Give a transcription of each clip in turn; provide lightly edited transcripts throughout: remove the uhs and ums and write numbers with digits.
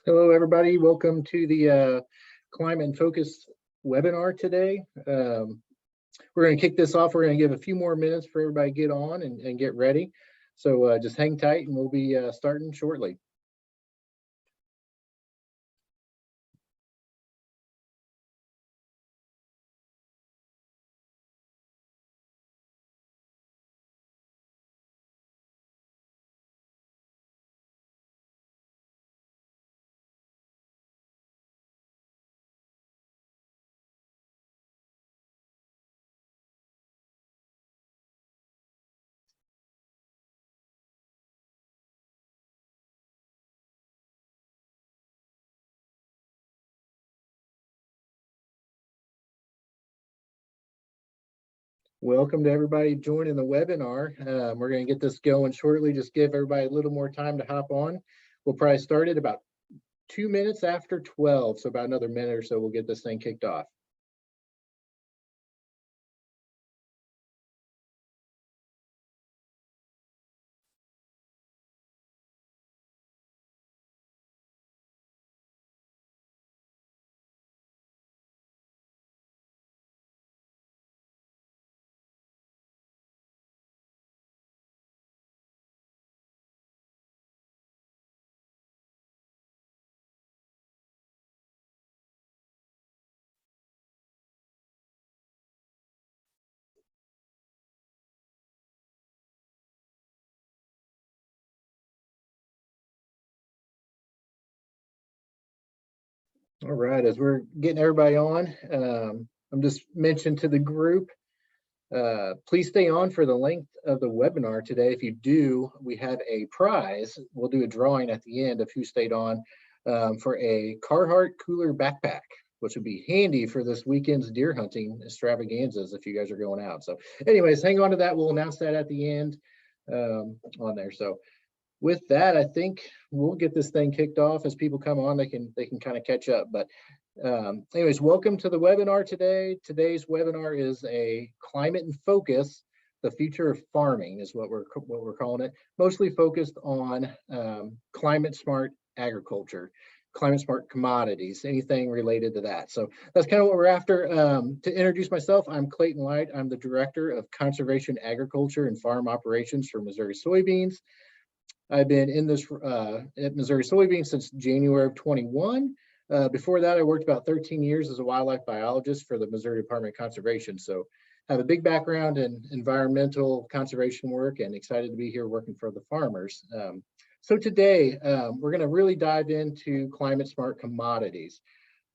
Hello, everybody. Welcome to the Climate and Focus webinar today. We're going to kick this off. We're going to give a few more minutes for everybody to get on and get ready. So just hang tight and we'll be starting shortly. Welcome to everybody joining the webinar. We're going to get this going shortly. Just give everybody a little more time to hop on. We'll probably start at about 2 minutes after 12. So about another minute or so, we'll get this thing kicked off. All right, as we're getting everybody on, I'm just mentioned to the group, please stay on for the length of the webinar today. If you do, we have a prize. We'll do a drawing at the end of who stayed on for a Carhartt cooler backpack, which would be handy for this weekend's deer hunting extravaganzas if you guys are going out. So anyways, hang on to that. We'll announce that at the end on there. So with that, I think we'll get this thing kicked off. As people come on, they can kind of catch up. But anyways, welcome to the webinar today. Today's webinar is a climate and focus, the future of farming is what we're calling it. Mostly focused on climate smart agriculture, climate smart commodities, anything related to that. So that's kind of what we're after. To introduce myself, I'm Clayton White. I'm the Director of Conservation Agriculture and Farm Operations for Missouri Soybeans. I've been in this at Missouri Soybeans since January of 21. Before that, I worked about 13 years as a wildlife biologist for the Missouri Department of Conservation. So I have a big background in environmental conservation work and excited to be here working for the farmers. So today, we're going to really dive into climate smart commodities.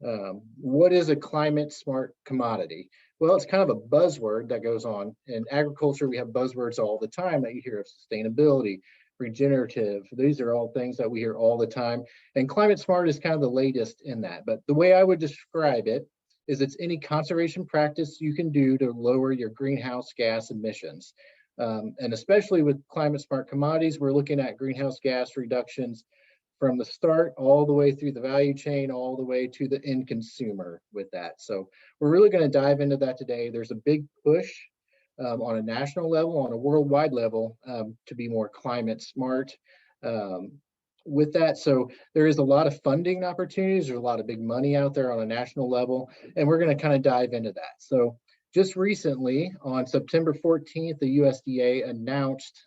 What is a climate smart commodity? Well, it's kind of a buzzword that goes on. In agriculture, we have buzzwords all the time that you hear of: sustainability, regenerative. These are all things that we hear all the time. And climate smart is kind of the latest in that. But the way I would describe it is it's any conservation practice you can do to lower your greenhouse gas emissions. And especially with climate smart commodities, we're looking at greenhouse gas reductions from the start all the way through the value chain, all the way to the end consumer with that. So we're really going to dive into that today. There's a big push on a national level, on a worldwide level, to be more climate smart with that. So there is a lot of funding opportunities. There's a lot of big money out there on a national level, and we're going to kind of dive into that. So just recently, on September 14th, the USDA announced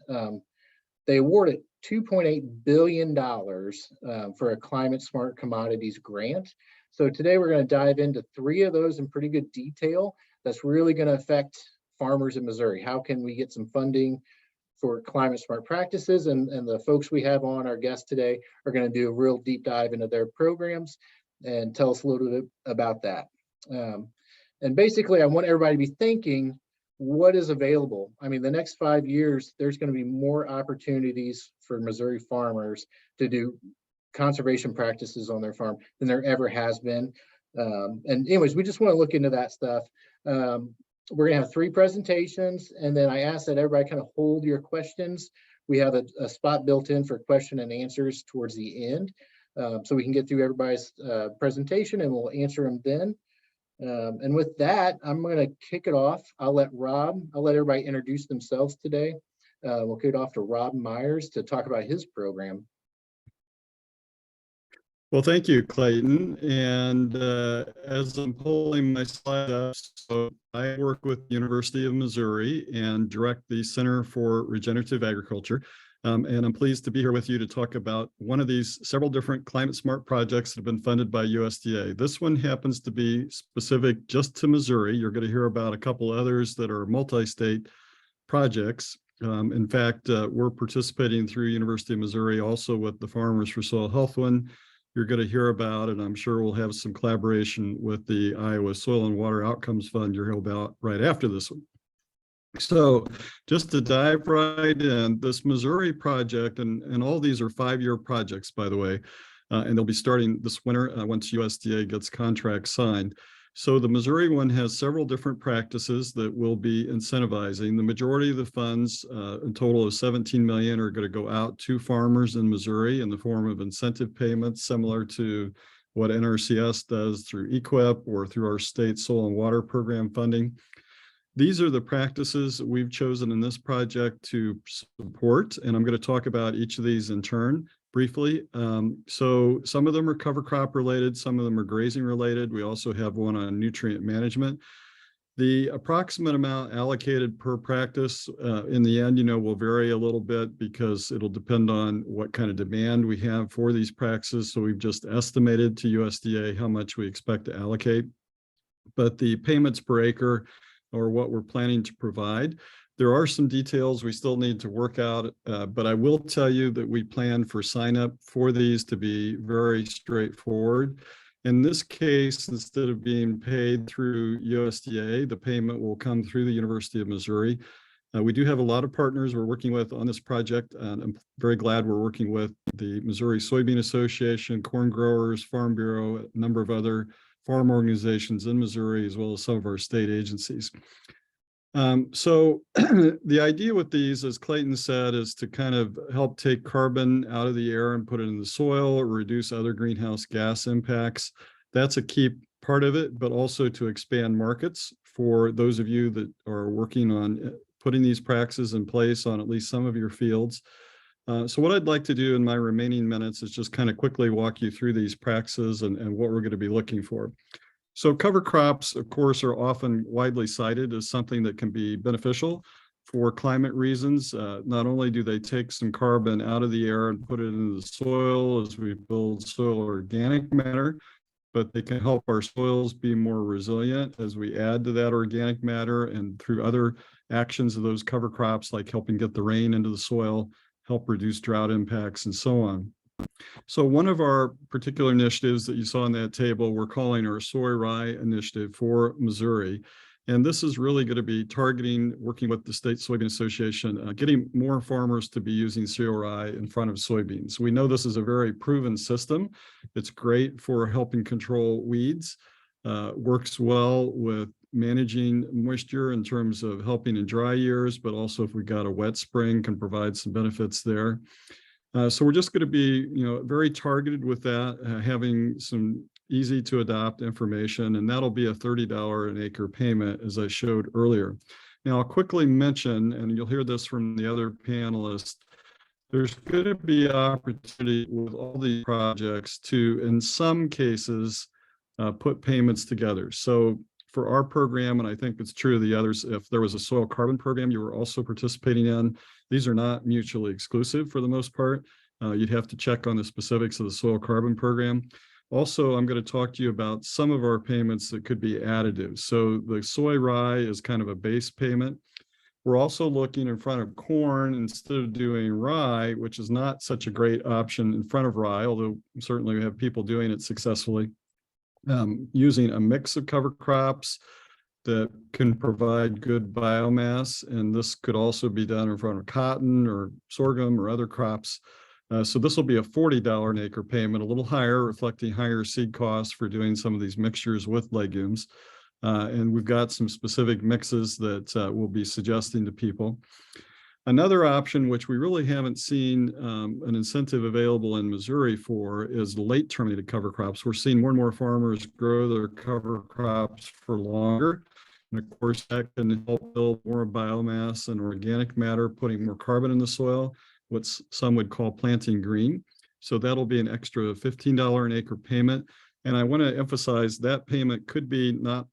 they awarded $2.8 billion for a climate smart commodities grant. So today we're going to dive into 3 of those in pretty good detail. That's really going to affect farmers in Missouri. How can we get some funding for climate smart practices? And the folks we have on, our guests today, are going to do a real deep dive into their programs and tell us a little bit about that. And basically, I want everybody to be thinking, what is available? I mean, the next 5 years, there's going to be more opportunities for Missouri farmers to do conservation practices on their farm than there ever has been. And anyways, we just want to look into that stuff. We're going to have 3 presentations, and then I ask that everybody kind of hold your questions. We have a spot built in for question and answers towards the end, so we can get through everybody's presentation and we'll answer them then. And with that, I'm going to kick it off. I'll let everybody introduce themselves today. We'll kick it off to Rob Myers to talk about his program. Well, thank you, Clayton. And as I'm pulling my slide up, so I work with the University of Missouri and direct the Center for Regenerative Agriculture. And I'm pleased to be here with you to talk about one of these several different climate smart projects that have been funded by USDA. This one happens to be specific just to Missouri. You're going to hear about a couple others that are multi-state projects. In fact, we're participating through University of Missouri also with the Farmers for Soil Health one. You're going to hear about, and I'm sure we'll have some collaboration with the Iowa Soil and Water Outcomes Fund you'll hear about right after this one. So just to dive right in, this Missouri project, and all these are 5-year projects, by the way, and they'll be starting this winter once USDA gets contracts signed. So the Missouri one has several different practices that will be incentivizing. The majority of the funds, a total of 17 million, are going to go out to farmers in Missouri in the form of incentive payments, similar to what NRCS does through EQIP or through our state soil and water program funding. These are the practices that we've chosen in this project to support, and I'm going to talk about each of these in turn briefly. So some of them are cover crop related, some of them are grazing related. We also have one on nutrient management. The approximate amount allocated per practice in the end, will vary a little bit because it'll depend on what kind of demand we have for these practices. So we've just estimated to USDA how much we expect to allocate. But the payments per acre or what we're planning to provide, there are some details we still need to work out, but I will tell you that we plan for sign up for these to be very straightforward. In this case, instead of being paid through USDA, the payment will come through the University of Missouri. We do have a lot of partners we're working with on this project, and I'm very glad we're working with the Missouri Soybean Association, Corn Growers, Farm Bureau, a number of other farm organizations in Missouri, as well as some of our state agencies. So the idea with these, as Clayton said, is to kind of help take carbon out of the air and put it in the soil, or reduce other greenhouse gas impacts. That's a key part of it, but also to expand markets for those of you that are working on putting these practices in place on at least some of your fields. So what I'd like to do in my remaining minutes is just kind of quickly walk you through these practices and what we're going to be looking for. So cover crops, of course, are often widely cited as something that can be beneficial for climate reasons. Not only do they take some carbon out of the air and put it into the soil as we build soil organic matter, but they can help our soils be more resilient as we add to that organic matter, and through other actions of those cover crops, like helping get the rain into the soil, help reduce drought impacts, and so on. So one of our particular initiatives that you saw on that table, we're calling our Soy Rye Initiative for Missouri. And this is really going to be targeting, working with the State Soybean Association, getting more farmers to be using cereal rye in front of soybeans. We know this is a very proven system. It's great for helping control weeds, works well with managing moisture in terms of helping in dry years, but also if we got a wet spring, can provide some benefits there. So we're just going to be, very targeted with that, having some easy to adopt information, and that'll be a $30 an acre payment, as I showed earlier. Now, I'll quickly mention, and you'll hear this from the other panelists, there's going to be opportunity with all these projects to, in some cases, put payments together. So for our program, and I think it's true of the others, if there was a soil carbon program you were also participating in, these are not mutually exclusive for the most part. You'd have to check on the specifics of the soil carbon program. Also, I'm going to talk to you about some of our payments that could be additive. So the soy rye is kind of a base payment. We're also looking in front of corn instead of doing rye, which is not such a great option in front of rye, although certainly we have people doing it successfully, using a mix of cover crops that can provide good biomass. And this could also be done in front of cotton or sorghum or other crops. So this will be a $40 an acre payment, a little higher, reflecting higher seed costs for doing some of these mixtures with legumes. And we've got some specific mixes that we'll be suggesting to people. Another option, which we really haven't seen an incentive available in Missouri for, is late terminated cover crops. We're seeing more and more farmers grow their cover crops for longer. And of course, that can help build more biomass and organic matter, putting more carbon in the soil, what some would call planting green. So that'll be an extra $15 an acre payment. And I want to emphasize that payment could be not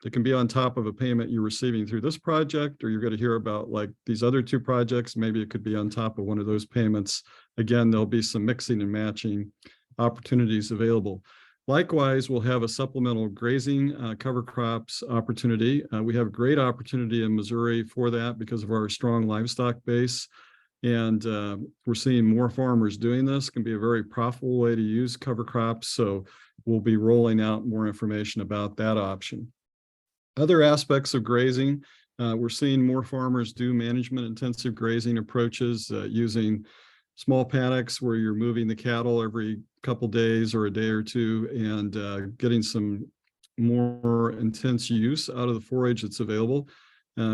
it can be on top of a payment you're receiving through this project, or you're going to hear about like these other two projects. Maybe it could be on top of one of those payments. Again, there'll be some mixing and matching opportunities available. Likewise, we'll have a supplemental grazing cover crops opportunity. We have a great opportunity in Missouri for that because of our strong livestock base. And we're seeing more farmers doing this. It can be a very profitable way to use cover crops. So we'll be rolling out more information about that option. Other aspects of grazing, we're seeing more farmers do management intensive grazing approaches using small paddocks where you're moving the cattle every couple days or a day or two and getting some more intense use out of the forage that's available.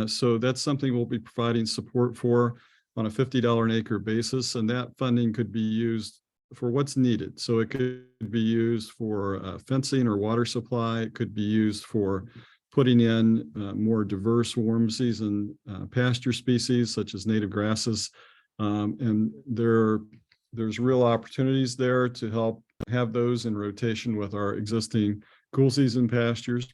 So that's something we'll be providing support for on a $50 an acre basis, and that funding could be used for what's needed. So it could be used for fencing or water supply. It could be used for putting in more diverse warm season pasture species such as native grasses. And there's real opportunities there to help have those in rotation with our existing cool season pastures.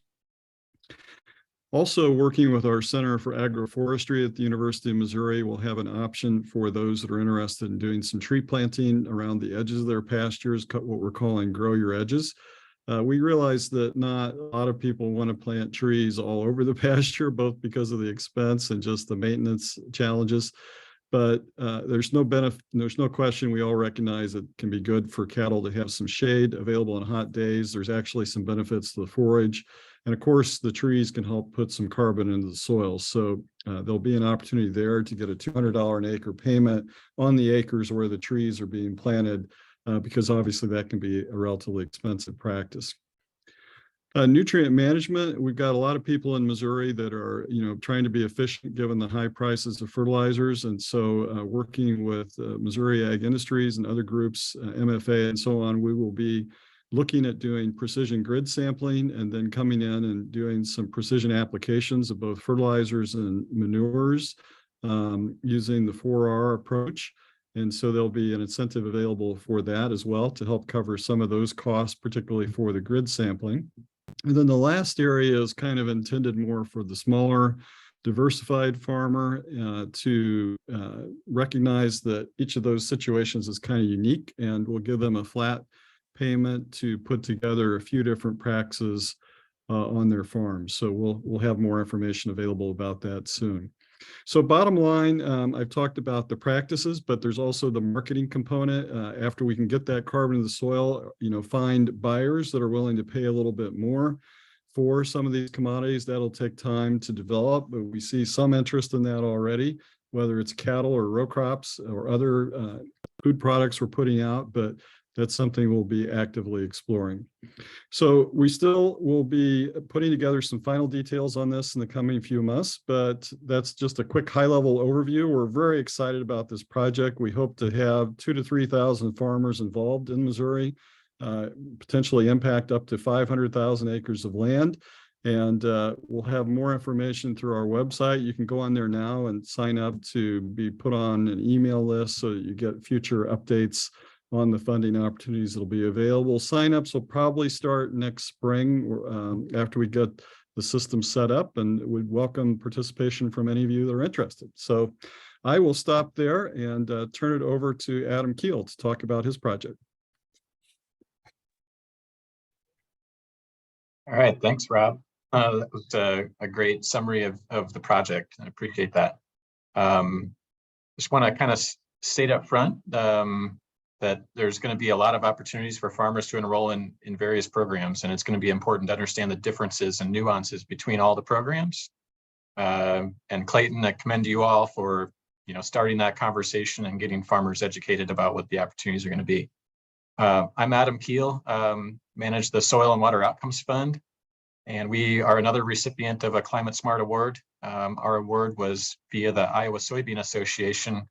Also working with our Center for Agroforestry at the University of Missouri, we'll have an option for those that are interested in doing some tree planting around the edges of their pastures, what we're calling grow your edges. We realize that not a lot of people want to plant trees all over the pasture, both because of the expense and just the maintenance challenges. But there's no question, we all recognize it can be good for cattle to have some shade available on hot days. There's actually some benefits to the forage. And of course, the trees can help put some carbon into the soil. So there'll be an opportunity there to get a $200 an acre payment on the acres where the trees are being planted, because obviously that can be a relatively expensive practice. Nutrient management, we've got a lot of people in Missouri that are, trying to be efficient given the high prices of fertilizers. And so working with Missouri Ag Industries and other groups, MFA and so on, we will be looking at doing precision grid sampling and then coming in and doing some precision applications of both fertilizers and manures using the 4R approach. And so there'll be an incentive available for that as well to help cover some of those costs, particularly for the grid sampling. And then the last area is kind of intended more for the smaller diversified farmer to recognize that each of those situations is kind of unique, and we'll give them a flat payment to put together a few different practices on their farms. So we'll have more information available about that soon. So bottom line, I've talked about the practices, but there's also the marketing component. After we can get that carbon in the soil, find buyers that are willing to pay a little bit more for some of these commodities. That'll take time to develop, but we see some interest in that already, whether it's cattle or row crops or other food products we're putting out, but that's something we'll be actively exploring. So we still will be putting together some final details on this in the coming few months, but that's just a quick high-level overview. We're very excited about this project. We hope to have 2,000 to 3,000 farmers involved in Missouri, potentially impact up to 500,000 acres of land. And we'll have more information through our website. You can go on there now and sign up to be put on an email list so that you get future updates on the funding opportunities that'll be available. Signups will probably start next spring after we get the system set up, and we'd welcome participation from any of you that are interested. So I will stop there and turn it over to Adam Kiel to talk about his project. All right, thanks, Rob. That was a great summary of the project. I appreciate that. Just want to kind of state up front that there's going to be a lot of opportunities for farmers to enroll in various programs, and it's going to be important to understand the differences and nuances between all the programs. And Clayton, I commend you all for starting that conversation and getting farmers educated about what the opportunities are going to be. I'm Adam Kiel, manage the Soil and Water Outcomes Fund, and we are another recipient of a Climate Smart Award. Our award was via the Iowa Soybean Association.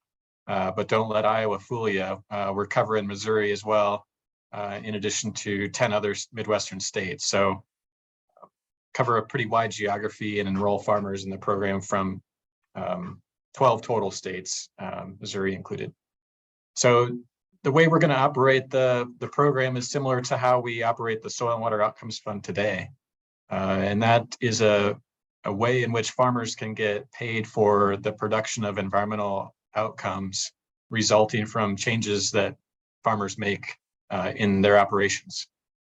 But don't let Iowa fool you. We're covering Missouri as well, in addition to 10 other Midwestern states. So cover a pretty wide geography and enroll farmers in the program from 12 total states, Missouri included. So the way we're going to operate the program is similar to how we operate the Soil and Water Outcomes Fund today. And that is a way in which farmers can get paid for the production of environmental outcomes resulting from changes that farmers make in their operations.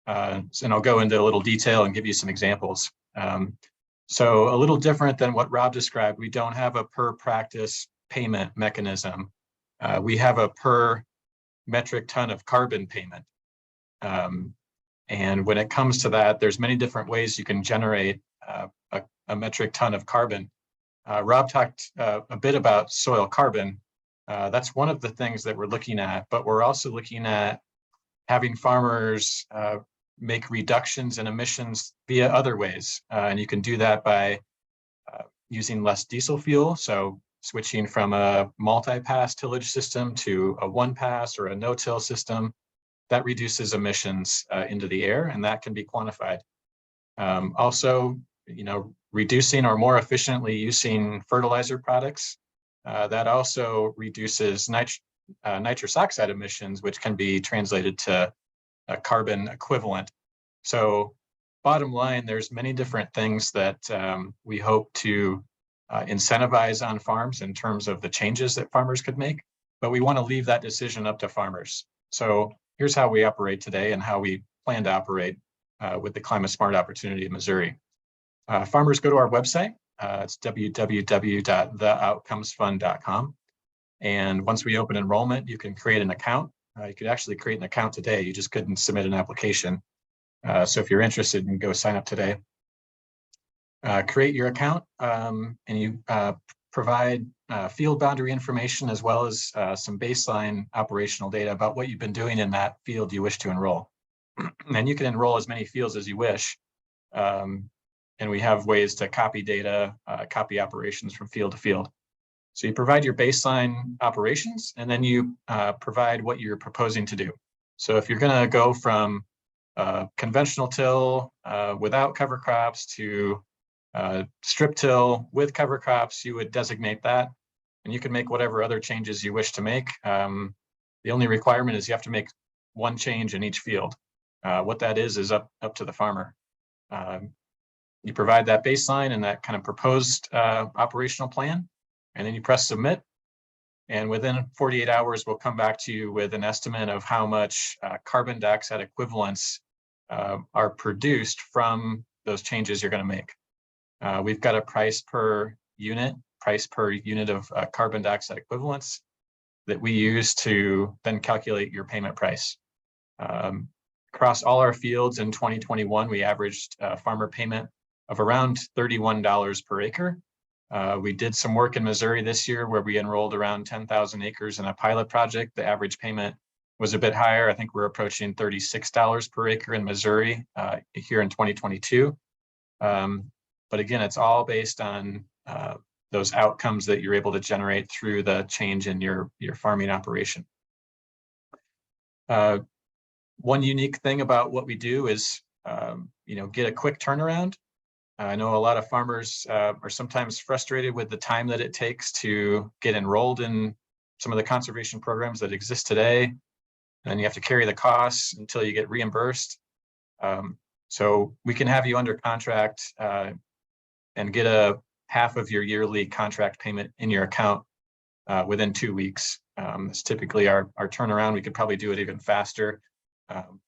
And I'll go into a little detail and give you some examples. So a little different than what Rob described, we don't have a per practice payment mechanism. We have a per metric ton of carbon payment. And when it comes to that, there's many different ways you can generate a metric ton of carbon. Rob talked a bit about soil carbon. That's one of the things that we're looking at, but we're also looking at having farmers make reductions in emissions via other ways. And you can do that by using less diesel fuel. So switching from a multi-pass tillage system to a one-pass or a no-till system, that reduces emissions into the air, and that can be quantified. Also, reducing or more efficiently using fertilizer products, that also reduces nitrous oxide emissions, which can be translated to a carbon equivalent. So bottom line, there's many different things that we hope to incentivize on farms in terms of the changes that farmers could make, but we want to leave that decision up to farmers. So here's how we operate today and how we plan to operate with the Climate Smart opportunity in Missouri. Farmers go to our website. It's www.theoutcomesfund.com. And once we open enrollment, you can create an account. You could actually create an account today. You just couldn't submit an application. So if you're interested, you can go sign up today. Create your account, and you provide field boundary information as well as some baseline operational data about what you've been doing in that field you wish to enroll. And you can enroll as many fields as you wish. And we have ways to copy data, copy operations from field to field. So you provide your baseline operations, and then you provide what you're proposing to do. So if you're going to go from conventional till without cover crops to strip till with cover crops, you would designate that, and you can make whatever other changes you wish to make. The only requirement is you have to make one change in each field. What that is up to the farmer. You provide that baseline and that kind of proposed operational plan, and then you press submit. And within 48 hours, we'll come back to you with an estimate of how much carbon dioxide equivalents are produced from those changes you're going to make. We've got a price per unit of carbon dioxide equivalents that we use to then calculate your payment price. Across all our fields in 2021, we averaged farmer payment of around $31 per acre. We did some work in Missouri this year where we enrolled around 10,000 acres in a pilot project. The average payment was a bit higher. I think we're approaching $36 per acre in Missouri here in 2022. But again, it's all based on those outcomes that you're able to generate through the change in your farming operation. One unique thing about what we do is, get a quick turnaround. I know a lot of farmers are sometimes frustrated with the time that it takes to get enrolled in some of the conservation programs that exist today. And you have to carry the costs until you get reimbursed. So we can have you under contract and get a half of your yearly contract payment in your account within 2 weeks. It's typically our turnaround. We could probably do it even faster,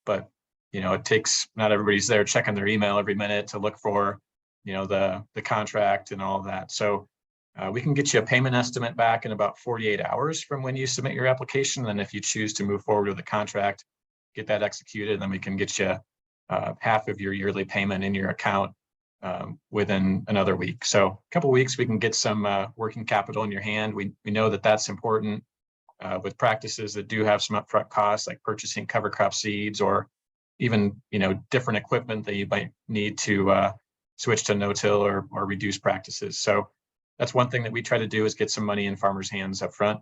but it takes, not everybody's there checking their email every minute to look for the contract and all of that. So we can get you a payment estimate back in about 48 hours from when you submit your application. And if you choose to move forward with the contract, get that executed, then we can get you half of your yearly payment in your account within another week. So a couple of weeks, we can get some working capital in your hand. We know that that's important with practices that do have some upfront costs, like purchasing cover crop seeds or even different equipment that you might need to switch to no-till or reduce practices. So that's one thing that we try to do, is get some money in farmers' hands up front.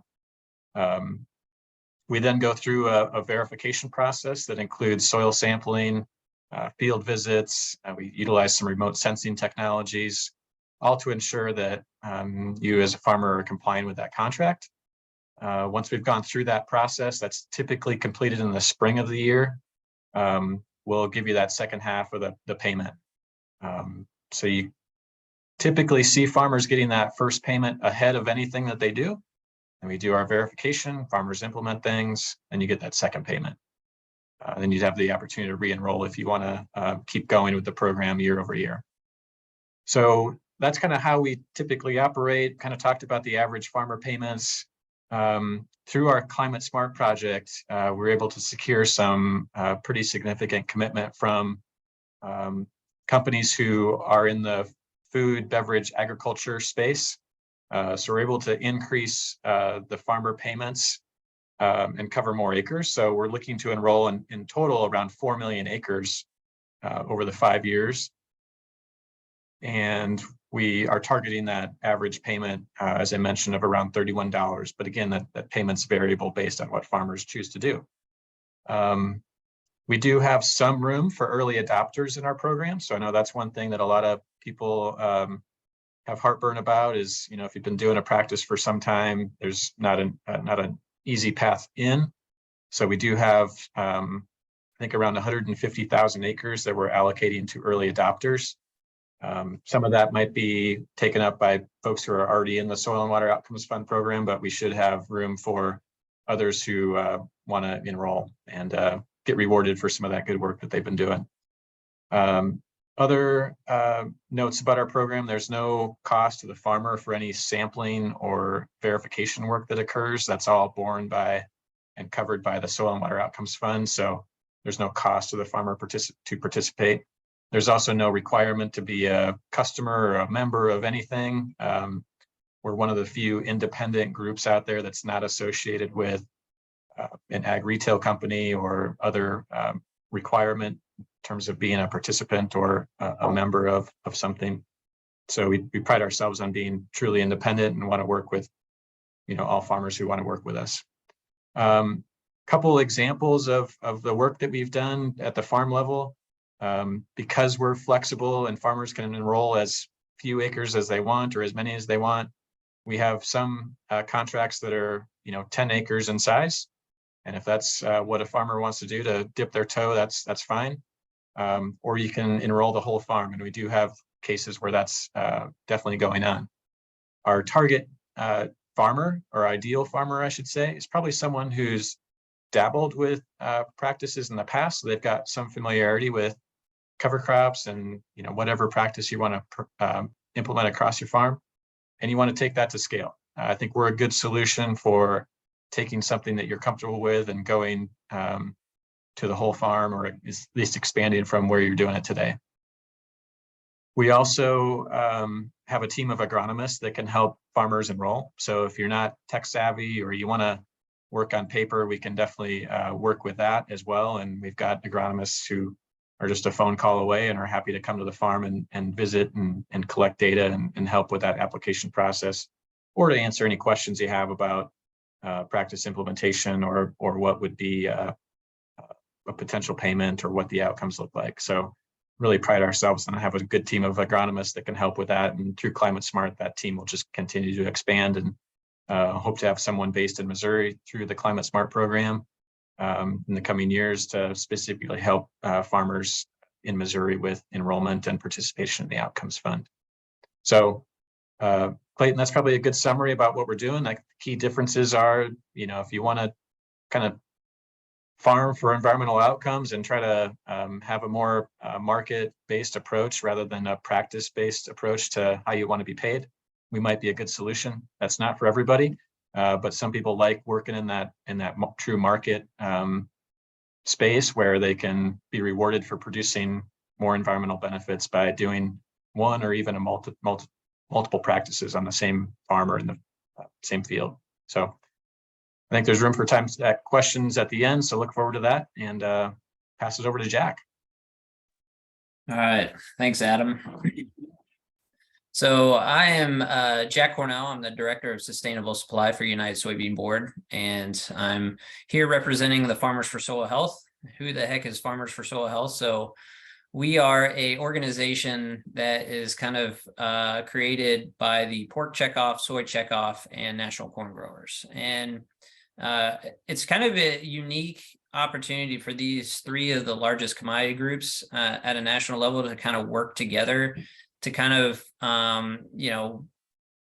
We then go through a verification process that includes soil sampling, field visits. We utilize some remote sensing technologies, all to ensure that you as a farmer are complying with that contract. Once we've gone through that process, that's typically completed in the spring of the year, we'll give you that second half of the payment. So you typically see farmers getting that first payment ahead of anything that they do. And we do our verification, farmers implement things, and you get that second payment. Then you'd have the opportunity to re-enroll if you want to keep going with the program year over year. So that's kind of how we typically operate. Kind of talked about the average farmer payments. Through our Climate Smart project, we're able to secure some pretty significant commitment from companies who are in the food, beverage, agriculture space. So we're able to increase the farmer payments and cover more acres. So we're looking to enroll in total around 4 million acres over the 5 years. And we are targeting that average payment, as I mentioned, of around $31. But again, that payment's variable based on what farmers choose to do. We do have some room for early adopters in our program. So I know that's one thing that a lot of people have heartburn about is, you know, if you've been doing a practice for some time, there's not an easy path in. So we do have, I think, around 150,000 acres that we're allocating to early adopters. Some of that might be taken up by folks who are already in the Soil and Water Outcomes Fund program, but we should have room for others who want to enroll and get rewarded for some of that good work that they've been doing. Other notes about our program: there's no cost to the farmer for any sampling or verification work that occurs. That's all borne by and covered by the Soil and Water Outcomes Fund. So there's no cost to the farmer to participate. There's also no requirement to be a customer or a member of anything. We're one of the few independent groups out there that's not associated with an ag retail company or other requirement in terms of being a participant or a member of something. So we pride ourselves on being truly independent and want to work with, you know, all farmers who want to work with us. Couple examples of the work that we've done at the farm level. Because we're flexible and farmers can enroll as few acres as they want or as many as they want, we have some contracts that are, you know, 10 acres in size. And if that's what a farmer wants to do to dip their toe, that's fine. Or you can enroll the whole farm. And we do have cases where that's definitely going on. Our target farmer, or ideal farmer, I should say, is probably someone who's dabbled with practices in the past. So they've got some familiarity with cover crops and, you know, whatever practice you want to implement across your farm, and you want to take that to scale. I think we're a good solution for taking something that you're comfortable with and going to the whole farm, or at least expanding from where you're doing it today. We also have a team of agronomists that can help farmers enroll. So if you're not tech savvy or you want to work on paper, we can definitely work with that as well. And we've got agronomists who are just a phone call away and are happy to come to the farm and visit and collect data and help with that application process, or to answer any questions you have about practice implementation or what would be a potential payment or what the outcomes look like. So really pride ourselves on having a good team of agronomists that can help with that. And through Climate Smart, that team will just continue to expand, and hope to have someone based in Missouri through the Climate Smart program in the coming years to specifically help farmers in Missouri with enrollment and participation in the Outcomes Fund. So Clayton, that's probably a good summary about what we're doing. Like, key differences are, you know, if you want to kind of farm for environmental outcomes and try to have a more market-based approach rather than a practice-based approach to how you want to be paid, we might be a good solution. That's not for everybody, but some people like working in that true market space where they can be rewarded for producing more environmental benefits by doing one or even a multiple practices on the same farm or in the same field. So I think there's room for time to questions at the end, so look forward to that, and pass it over to Jack. All right, thanks, Adam. So I am Jack Cornell. I'm the Director of Sustainable Supply for United Soybean Board, and I'm here representing the Farmers for Soil Health. Who the heck is Farmers for Soil Health? So we are a organization that is kind of created by the pork checkoff, soy checkoff, and national corn growers. And it's kind of a unique opportunity for these three of the largest commodity groups at a national level to kind of work together to kind of,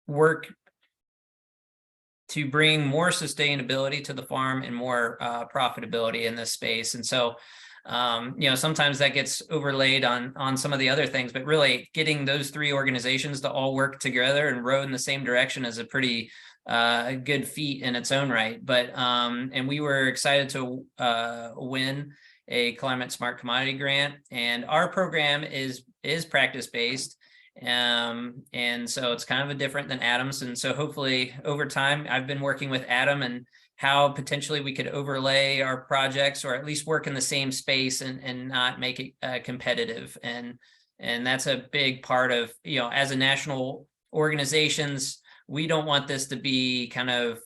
work to bring more sustainability to the farm and more profitability in this space. And so, sometimes that gets overlaid on some of the other things, but really getting those three organizations to all work together and row in the same direction is a pretty good feat in its own right. But and we were excited to win a Climate Smart Commodity Grant, and our program is practice-based. And so it's kind of a different than Adam's. And so hopefully over time, I've been working with Adam and how potentially we could overlay our projects or at least work in the same space and not make it competitive. And that's a big part of, as a national organizations, we don't want this to be kind of,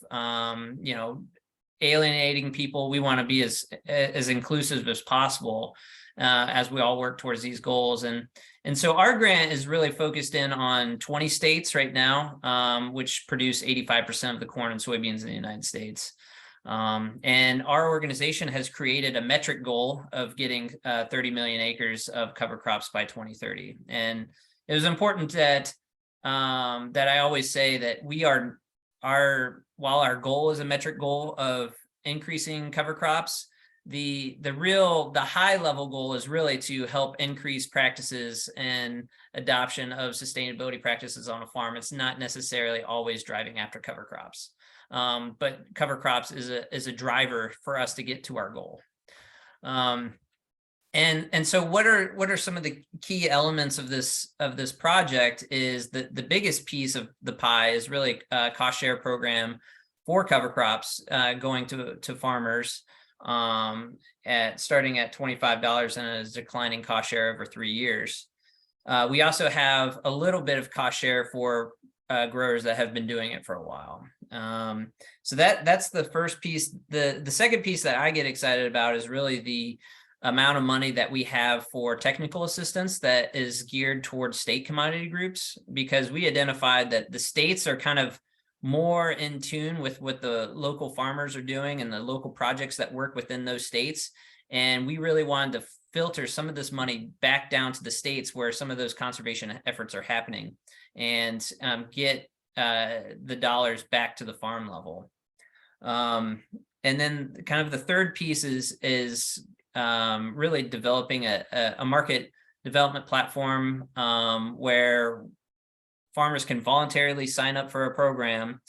alienating people. We want to be as inclusive as possible as we all work towards these goals. And so our grant is really focused in on 20 states right now, which produce 85% of the corn and soybeans in the United States. And our organization has created a metric goal of getting 30 million acres of cover crops by 2030. And it was important that I always say that while our goal is a metric goal of increasing cover crops, the high level goal is really to help increase practices and adoption of sustainability practices on a farm. It's not necessarily always driving after cover crops, but cover crops is a driver for us to get to our goal. And so what are some of the key elements of this project is that the biggest piece of the pie is really a cost share program for cover crops going to farmers starting at $25 and a declining cost share over 3 years. We also have a little bit of cost share for growers that have been doing it for a while. So that's the first piece. The second piece that I get excited about is really the amount of money that we have for technical assistance that is geared towards state commodity groups, because we identified that the states are kind of more in tune with what the local farmers are doing and the local projects that work within those states. And we really wanted to filter some of this money back down to the states where some of those conservation efforts are happening and get the dollars back to the farm level. And then kind of the third piece is really developing a market development platform where farmers can voluntarily sign up for a program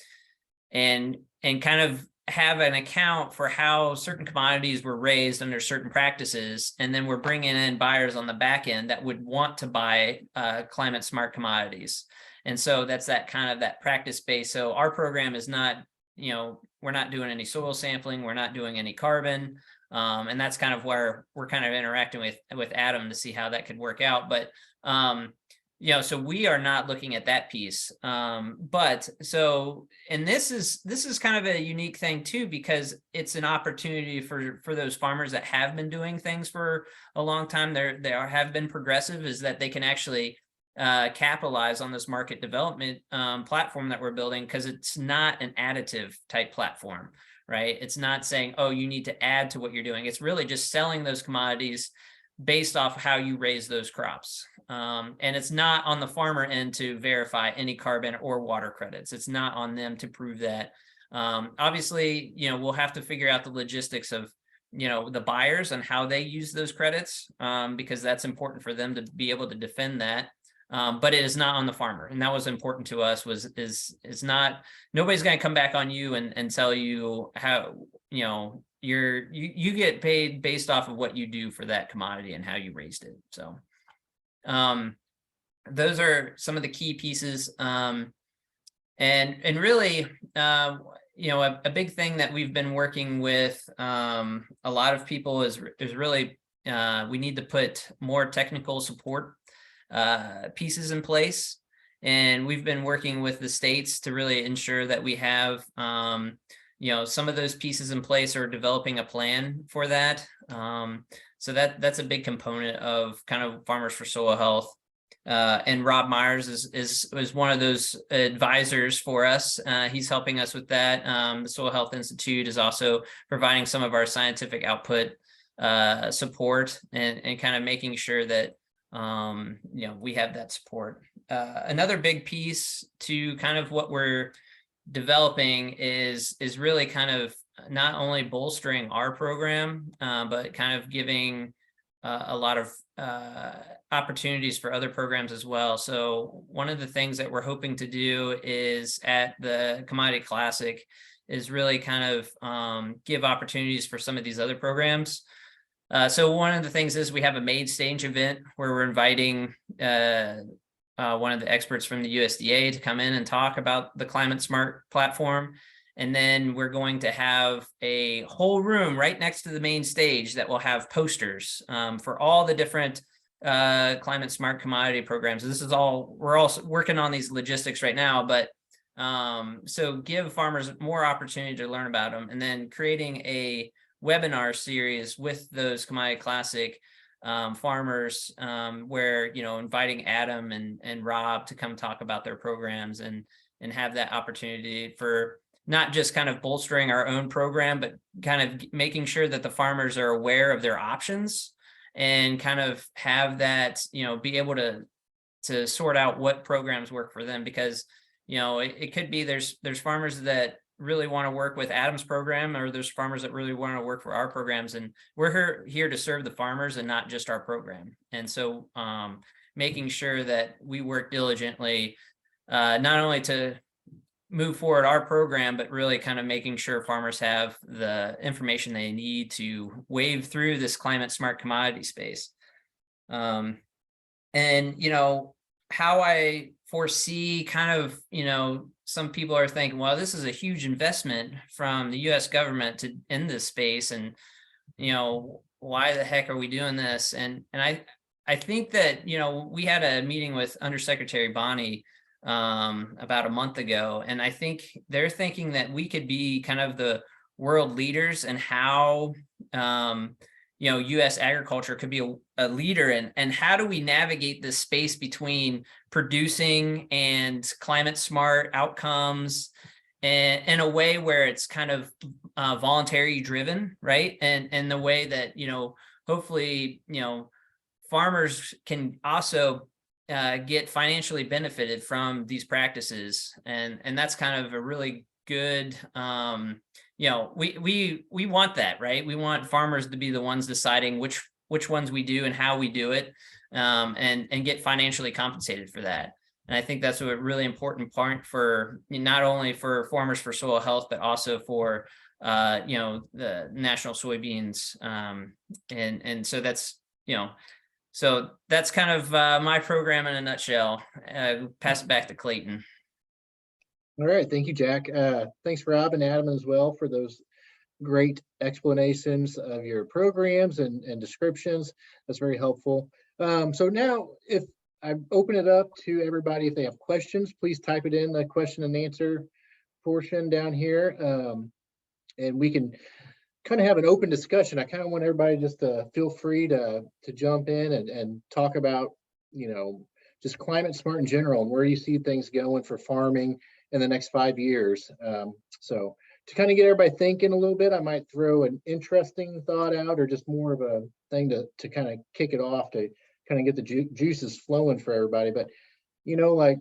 and kind of have an account for how certain commodities were raised under certain practices. And then we're bringing in buyers on the back end that would want to buy climate smart commodities. And so that's that kind of that practice base. So our program is not, we're not doing any soil sampling. We're not doing any carbon. And that's kind of where we're kind of interacting with Adam to see how that could work out. But, so we are not looking at that piece. And this is kind of a unique thing too, because it's an opportunity for those farmers that have been doing things for a long time. They have been progressive, is that they can actually capitalize on this market development platform that we're building, because it's not an additive type platform, right? It's not saying, oh, you need to add to what you're doing. It's really just selling those commodities based off how you raise those crops. And it's not on the farmer end to verify any carbon or water credits. It's not on them to prove that. Obviously, we'll have to figure out the logistics of, the buyers and how they use those credits, because that's important for them to be able to defend that. But it is not on the farmer. And that was important to us, is not, nobody's going to come back on you and tell you how, you get paid based off of what you do for that commodity and how you raised it. So those are some of the key pieces. And really, a big thing that we've been working with a lot of people is really, we need to put more technical support pieces in place. And we've been working with the states to really ensure that we have, some of those pieces in place or developing a plan for that. So that's a big component of kind of Farmers for Soil Health. And Rob Myers is one of those advisors for us. He's helping us with that. The Soil Health Institute is also providing some of our scientific output support and kind of making sure that we have that support. Another big piece to kind of what we're developing is really kind of not only bolstering our program, but kind of giving a lot of opportunities for other programs as well. So one of the things that we're hoping to do is at the Commodity Classic is really kind of give opportunities for some of these other programs. So one of the things is we have a main stage event where we're inviting one of the experts from the USDA to come in and talk about the Climate Smart platform. And then we're going to have a whole room right next to the main stage that will have posters for all the different Climate Smart commodity programs. This is all, we're also working on these logistics right now, but so give farmers more opportunity to learn about them, and then creating a webinar series with those Commodity Classic farmers where, inviting Adam and Rob to come talk about their programs and have that opportunity for not just kind of bolstering our own program, but kind of making sure that the farmers are aware of their options and kind of have that, be able to sort out what programs work for them. Because, it could be there's farmers that really want to work with Adam's program, or there's farmers that really want to work for our programs, and we're here to serve the farmers and not just our program. And so making sure that we work diligently, not only to move forward our program, but really kind of making sure farmers have the information they need to wade through this climate smart commodity space. And, how I foresee kind of, some people are thinking, well, this is a huge investment from the US government in this space. And, why the heck are we doing this? And I think that, we had a meeting with Undersecretary Bonnie about a month ago, and I think they're thinking that we could be kind of the world leaders in how US agriculture could be a leader in, and how do we navigate this space between producing and climate smart outcomes and in a way where it's kind of voluntary driven, right? And the way that hopefully farmers can also get financially benefited from these practices, and that's kind of a really good we want that, right? We want farmers to be the ones deciding which ones we do and how we do it, and get financially compensated for that. And I think that's a really important part for not only for Farmers for Soil Health, but also for the national soybeans, and so that's so that's kind of my program in a nutshell. Pass it back to Clayton. All right, thank you, Jack. Thanks, Rob and Adam, as well, for those great explanations of your programs and descriptions. That's very helpful. So now, if I open it up to everybody, if they have questions, please type it in the question and answer portion down here, and we can kind of have an open discussion. I kind of want everybody just to feel free to jump in and talk about, just climate smart in general, and where you see things going for farming in the next 5 years. So to kind of get everybody thinking a little bit, I might throw an interesting thought out, or just more of a thing to kind of kick it off, to kind of get the juices flowing for everybody. But, like,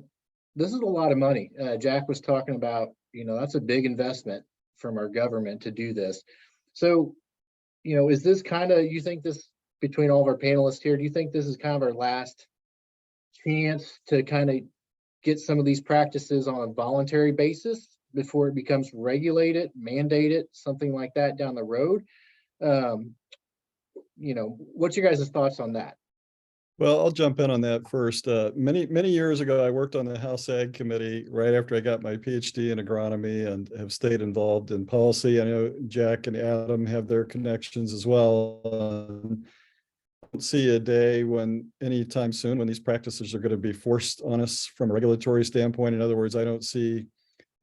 this is a lot of money. Jack was talking about, that's a big investment from our government to do this. So, is this kind of, you think this, between all of our panelists here, do you think this is kind of our last chance to kind of get some of these practices on a voluntary basis before it becomes regulated, mandated, something like that down the road? What's your guys' thoughts on that? Well, I'll jump in on that first. Many years ago, I worked on the House Ag Committee right after I got my PhD in agronomy, and have stayed involved in policy. I know Jack and Adam have their connections as well. I don't see a day anytime soon when these practices are going to be forced on us from a regulatory standpoint. In other words, I don't see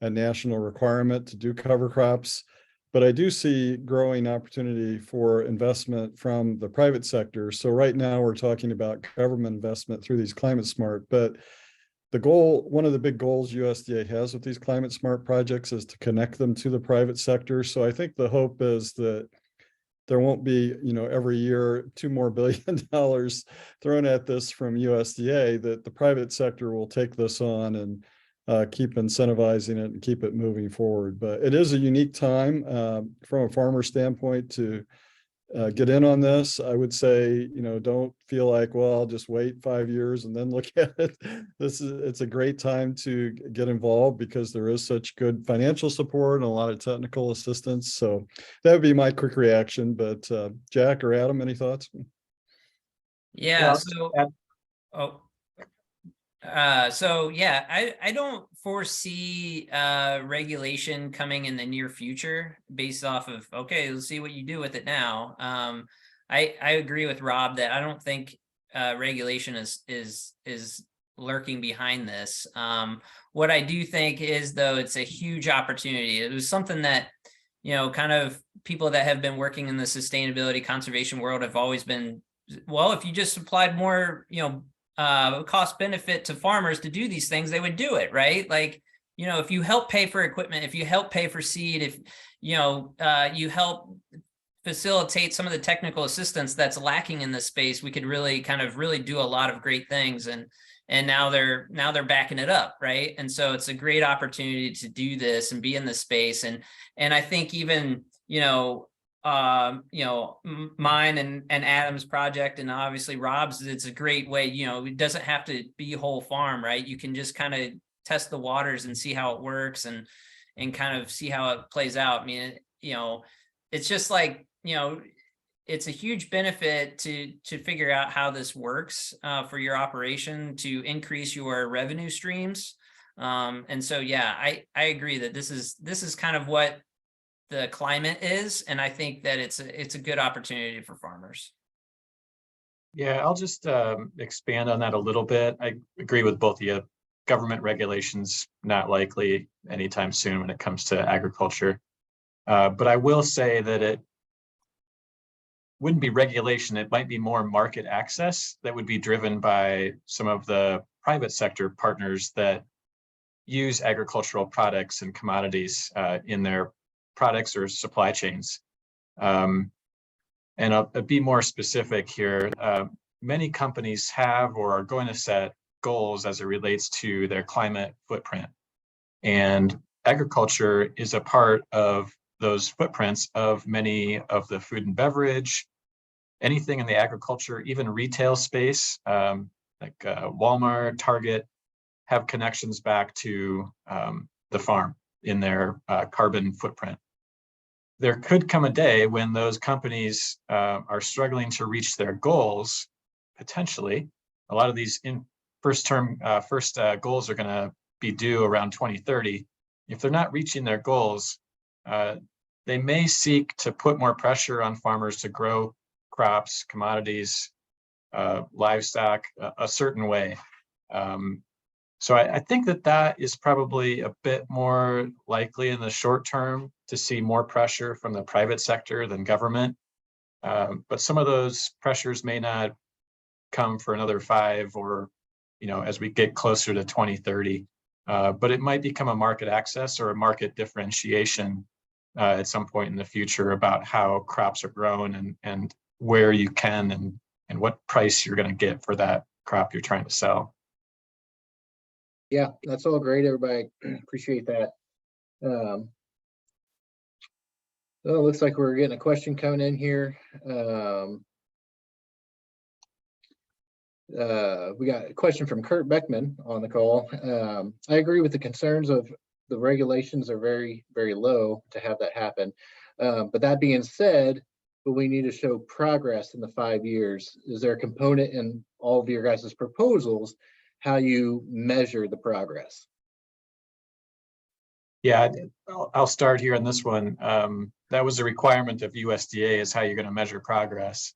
a national requirement to do cover crops. but I do see growing opportunity for investment from the private sector. So right now we're talking about government investment through these climate smart, but the goal, one of the big goals USDA has with these climate smart projects is to connect them to the private sector. So I think the hope is that there won't be, every year, $2 more billion thrown at this from USDA, that the private sector will take this on and keep incentivizing it and keep it moving forward. But it is a unique time from a farmer standpoint to get in on this. I would say, don't feel like, well, I'll just wait 5 years and then look at it. It's a great time to get involved because there is such good financial support and a lot of technical assistance. So that would be my quick reaction. But Jack or Adam, any thoughts? Yeah. So yeah, I don't foresee regulation coming in the near future based off of, okay, let's see what you do with it now. I agree with Rob that I don't think regulation is lurking behind this. What I do think is, though, it's a huge opportunity. It was something that, kind of people that have been working in the sustainability conservation world have always been, well, if you just supplied more, cost benefit to farmers to do these things, they would do it, right? Like, if you help pay for equipment, if you help pay for seed, if, you help facilitate some of the technical assistance that's lacking in this space, we could really do a lot of great things. And now they're backing it up, right? And so it's a great opportunity to do this and be in this space. And I think even, mine and Adam's project, and obviously Rob's, it's a great way, it doesn't have to be whole farm, right? You can just kind of test the waters and see how it works and kind of see how it plays out. I mean, it's just like, it's a huge benefit to figure out how this works for your operation to increase your revenue streams. And so, yeah, I agree that this is kind of what the climate is, and I think that it's a good opportunity for farmers. Yeah, I'll just expand on that a little bit. I agree with both of you. Government regulations not likely anytime soon when it comes to agriculture. But I will say that it wouldn't be regulation. It might be more market access that would be driven by some of the private sector partners that use agricultural products and commodities in their products or supply chains. And I'll be more specific here. Many companies have or are going to set goals as it relates to their climate footprint. And agriculture is a part of those footprints of many of the food and beverage, anything in the agriculture, even retail space, like Walmart, Target, have connections back to the farm in their carbon footprint. There could come a day when those companies are struggling to reach their goals, potentially. A lot of these first goals are going to be due around 2030. If they're not reaching their goals, they may seek to put more pressure on farmers to grow crops, commodities, livestock a certain way. So I think that is probably a bit more likely in the short term to see more pressure from the private sector than government. But some of those pressures may not come for another 5 or, as we get closer to 2030. But it might become a market access or a market differentiation at some point in the future about how crops are grown and where you can and what price you're going to get for that crop you're trying to sell. Yeah, that's all great, everybody. Appreciate that. So it looks like we're getting a question coming in here. We got a question from Kurt Beckman on the call. I agree with the concerns of the regulations are very, very low to have that happen. But that being said, but we need to show progress in the 5 years. Is there a component in all of your guys' proposals how you measure the progress? Yeah, I'll start here on this one. That was a requirement of USDA is how you're going to measure progress.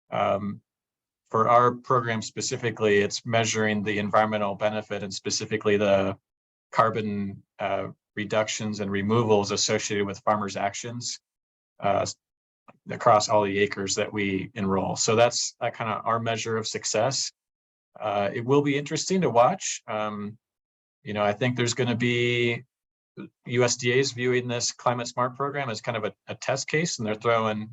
For our program specifically, it's measuring the environmental benefit and specifically the carbon reductions and removals associated with farmers' actions across all the acres that we enroll. So that's kind of our measure of success. It will be interesting to watch. I think there's going to be USDA is viewing this Climate Smart program as kind of a test case, and they're throwing,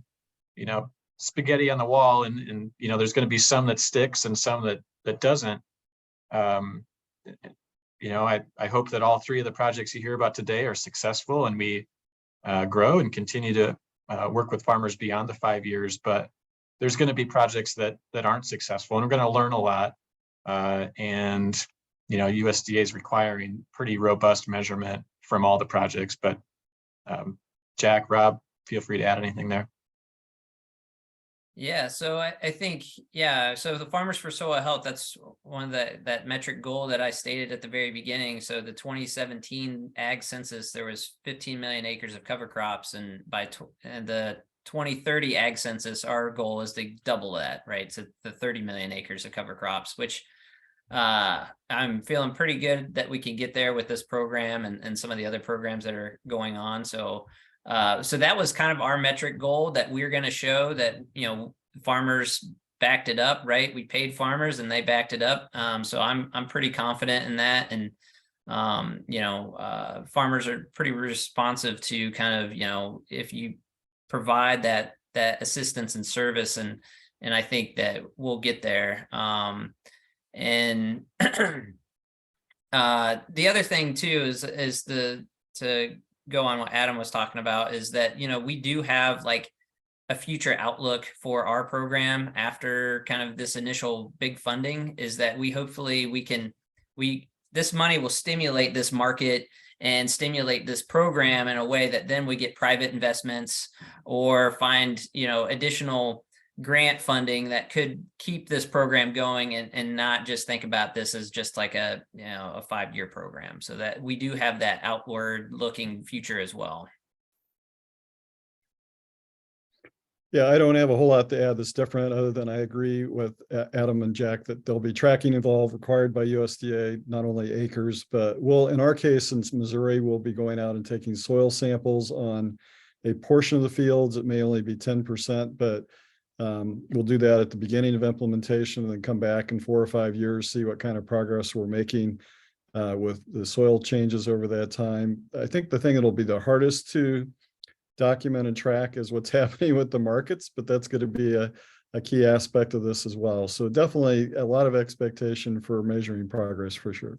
spaghetti on the wall, and there's going to be some that sticks and some that doesn't. I hope that all three of the projects you hear about today are successful, and we grow and continue to work with farmers beyond the 5 years. But there's going to be projects that aren't successful, and we're going to learn a lot. And USDA is requiring pretty robust measurement from all the projects. But Jack, Rob, feel free to add anything there. Yeah, so I think, yeah, so the Farmers for Soil Health, that's one of that metric goal that I stated at the very beginning. So the 2017 ag census, there was 15 million acres of cover crops, and by the 2030 ag census, our goal is to double that, right? So the 30 million acres of cover crops, which I'm feeling pretty good that we can get there with this program and some of the other programs that are going on. So that was kind of our metric goal, that we're going to show that, farmers backed it up, right? We paid farmers and they backed it up. So I'm pretty confident in that. And, farmers are pretty responsive to kind of, if you provide that assistance and service, and I think that we'll get there. And the other thing too is to go on what Adam was talking about, is that, we do have like a future outlook for our program after kind of this initial big funding, is that this money will stimulate this market and stimulate this program in a way that then we get private investments or find, additional grant funding that could keep this program going, and not just think about this as just like a 5-year program, so that we do have that outward looking future as well. Yeah, I don't have a whole lot to add that's different, other than I agree with Adam and Jack that there'll be tracking involved required by USDA, not only acres, but in our case, since Missouri, we'll be going out and taking soil samples on a portion of the fields. It may only be 10%, but we'll do that at the beginning of implementation, and then come back in 4 or 5 years, see what kind of progress we're making with the soil changes over that time. I think the thing that'll be the hardest to document and track is what's happening with the markets, but that's going to be a key aspect of this as well. So definitely a lot of expectation for measuring progress for sure.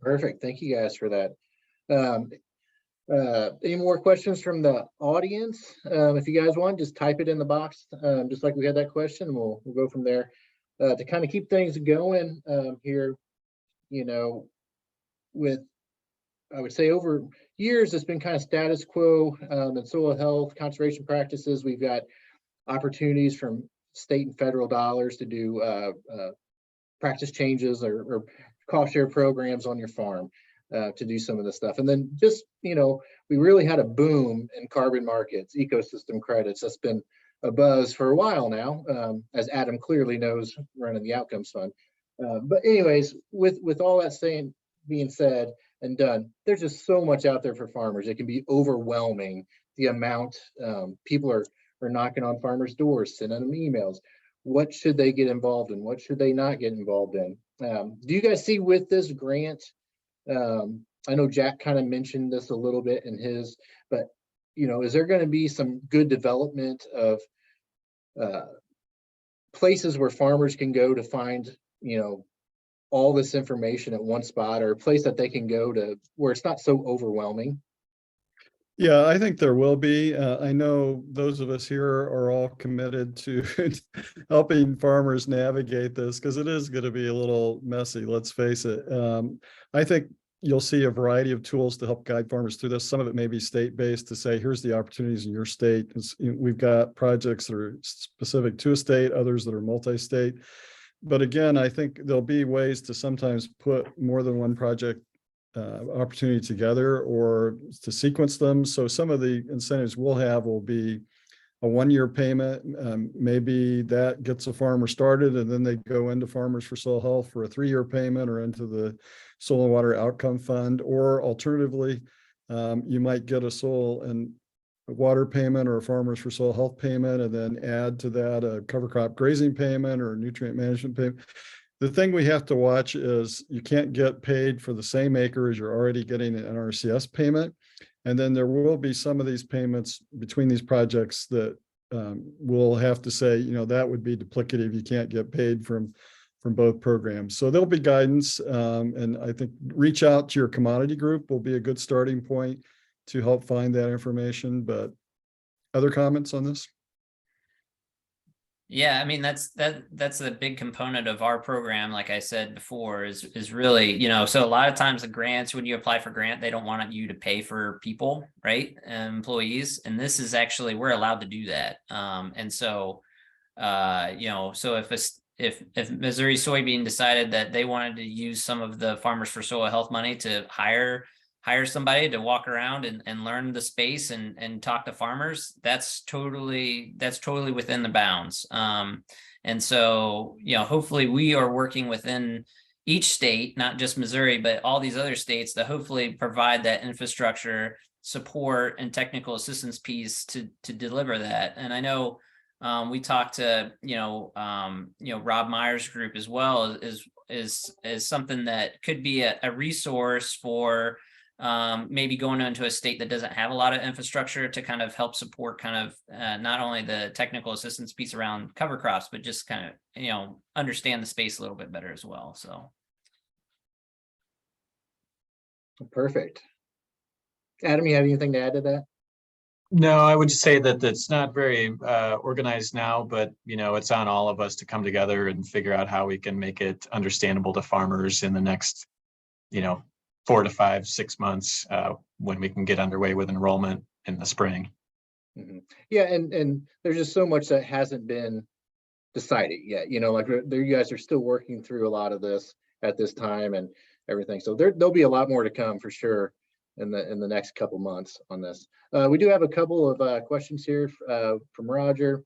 Perfect. Thank you guys for that. Any more questions from the audience? If you guys want, just type it in the box, just like we had that question, and we'll go from there. To kind of keep things going here, with, I would say, over years, it's been kind of status quo in soil health conservation practices. We've got opportunities from state and federal dollars to do practice changes or cost share programs on your farm. To do some of this stuff. And then just, we really had a boom in carbon markets, ecosystem credits. That's been a buzz for a while now, as Adam clearly knows, running the Outcomes Fund. But anyways, with all that being said and done, there's just so much out there for farmers. It can be overwhelming, the amount people are knocking on farmers' doors, sending them emails. What should they get involved in? What should they not get involved in? Do you guys see with this grant, I know Jack kind of mentioned this a little bit in his, but is there going to be some good development of places where farmers can go to find all this information at one spot, or a place that they can go to where it's not so overwhelming? Yeah, I think there will be. I know those of us here are all committed to helping farmers navigate this, because it is going to be a little messy, let's face it. I think you'll see a variety of tools to help guide farmers through this. Some of it may be state-based, to say, here's the opportunities in your state. We've got projects that are specific to a state, others that are multi-state. But again, I think there'll be ways to sometimes put more than one project opportunity together, or to sequence them. So some of the incentives we'll have will be a 1-year payment. Maybe that gets a farmer started and then they go into Farmers for Soil Health for a 3-year payment or into the Soil and Water Outcome Fund. Or alternatively, you might get a soil and water payment or a Farmers for Soil Health payment, and then add to that a cover crop grazing payment or a nutrient management payment. The thing we have to watch is you can't get paid for the same acre as you're already getting an NRCS payment. And then there will be some of these payments between these projects that we'll have to say, that would be duplicative. You can't get paid from both programs. So there'll be guidance. And I think reach out to your commodity group will be a good starting point to help find that information. But other comments on this? Yeah, I mean, that's a big component of our program. Like I said before, is really, so a lot of times the grants, when you apply for grant, they don't want you to pay for people, right? Employees. And this is actually, we're allowed to do that. And so, so if Missouri Soybean decided that they wanted to use some of the Farmers for Soil Health money to hire somebody to walk around and learn the space and talk to farmers, that's totally within the bounds. And so, hopefully we are working within each state, not just Missouri, but all these other states, to hopefully provide that infrastructure support and technical assistance piece to deliver that. And I know we talked to, Rob Meyer's group as well, is something that could be a resource for maybe going into a state that doesn't have a lot of infrastructure to kind of help support not only the technical assistance piece around cover crops, but just kind of, understand the space a little bit better as well. So. Perfect. Adam, you have anything to add to that? No, I would say that it's not very organized now, but it's on all of us to come together and figure out how we can make it understandable to farmers in the next, 4 to 5, 6 months when we can get underway with enrollment in the spring. Mm-hmm. Yeah, and there's just so much that hasn't been decided yet. Like you guys are still working through a lot of this at this time and everything. So there'll be a lot more to come for sure in the next couple months on this. We do have a couple of questions here from Roger.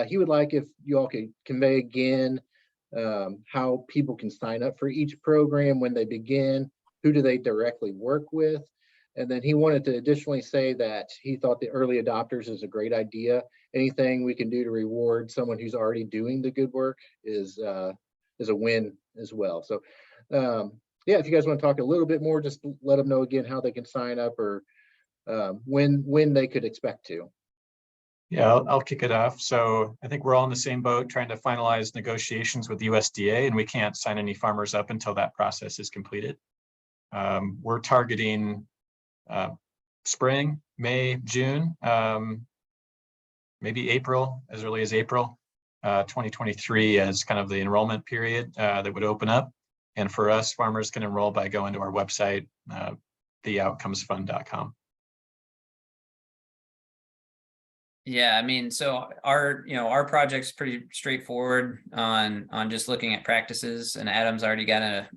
He would like if you all could convey again how people can sign up for each program when they begin. Who do they directly work with? And then he wanted to additionally say that he thought the early adopters is a great idea. Anything we can do to reward someone who's already doing the good work is a win as well. So yeah, if you guys want to talk a little bit more, just let them know again how they can sign up or when they could expect to. Yeah, I'll kick it off. So I think we're all in the same boat trying to finalize negotiations with the USDA, and we can't sign any farmers up until that process is completed. We're targeting spring, May, June, maybe April, as early as April 2023 as kind of the enrollment period that would open up. And for us, farmers can enroll by going to our website, Yeah, I mean, so our project's pretty straightforward on just looking at practices, and Adam's already got a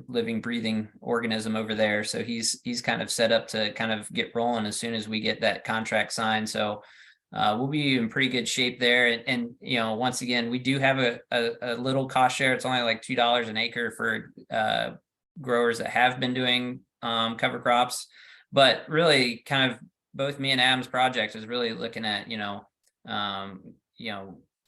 living, breathing organism over there, so he's kind of set up to kind of get rolling as soon as we get that contract signed. So we'll be in pretty good shape there. And once again, we do have a little cost share. It's only like $2 an acre for growers that have been doing cover crops, but really kind of both me and Adam's project is really looking at,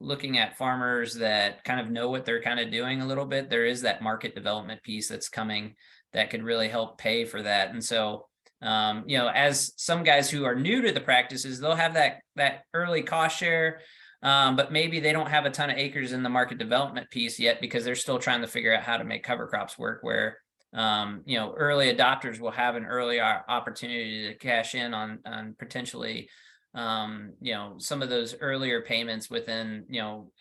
looking at farmers that kind of know what they're kind of doing a little bit. There is that market development piece that's coming that could really help pay for that. And so, as some guys who are new to the practices, they'll have that early cost share, but maybe they don't have a ton of acres in the market development piece yet because they're still trying to figure out how to make cover crops work, where early adopters will have an early opportunity to cash in on potentially, some of those earlier payments within,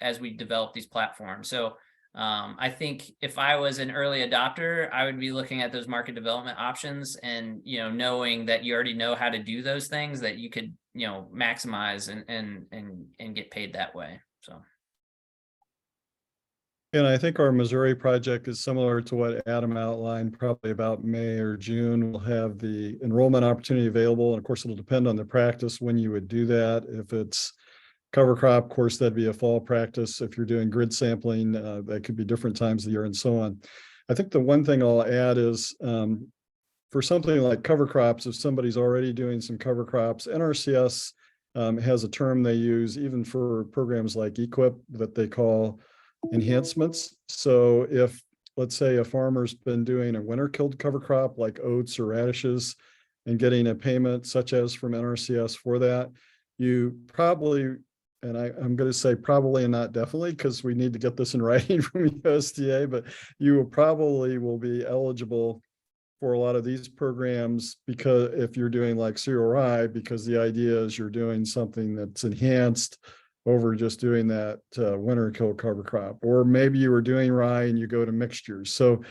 as we develop these platforms. So I think if I was an early adopter, I would be looking at those market development options and, knowing that you already know how to do those things that you could, maximize and get paid that way. So. And I think our Missouri project is similar to what Adam outlined. Probably about May or June, we'll have the enrollment opportunity available. And of course, it'll depend on the practice when you would do that. If it's cover crop, of course, that'd be a fall practice. If you're doing grid sampling, that could be different times of the year and so on. I think the one thing I'll add is for something like cover crops, if somebody's already doing some cover crops, NRCS has a term they use even for programs like EQIP that they call enhancements. So if, let's say, a farmer's been doing a winter killed cover crop like oats or radishes and getting a payment such as from NRCS for that, you probably, and I'm going to say probably and not definitely because we need to get this in writing from USDA, but you will be eligible for a lot of these programs because if you're doing like cereal rye, because the idea is you're doing something that's enhanced over just doing that winter kill cover crop, or maybe you were doing rye and you go to mixtures. So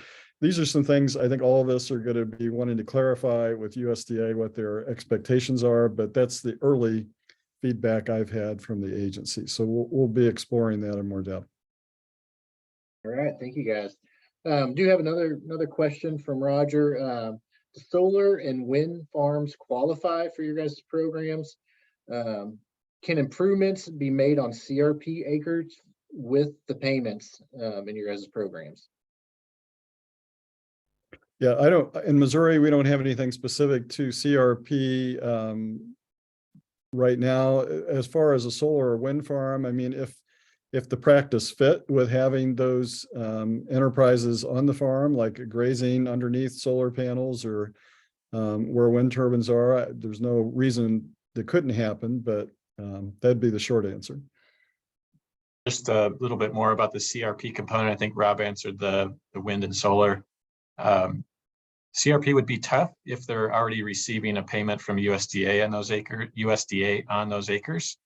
these are some things I think all of us are going to be wanting to clarify with USDA what their expectations are, but that's the early feedback I've had from the agency. So we'll be exploring that in more depth. All right, thank you guys. Do have another question from Roger. Solar and wind farms qualify for your guys' programs? Can improvements be made on CRP acres with the payments in your guys' programs? Yeah, in Missouri, we don't have anything specific to CRP right now. As far as a solar or wind farm, I mean, if the practice fit with having those enterprises on the farm, like grazing underneath solar panels or where wind turbines are, there's no reason that couldn't happen, but that'd be the short answer. Just a little bit more about the CRP component. I think Rob answered the wind and solar. CRP would be tough if they're already receiving a payment from USDA on those acres.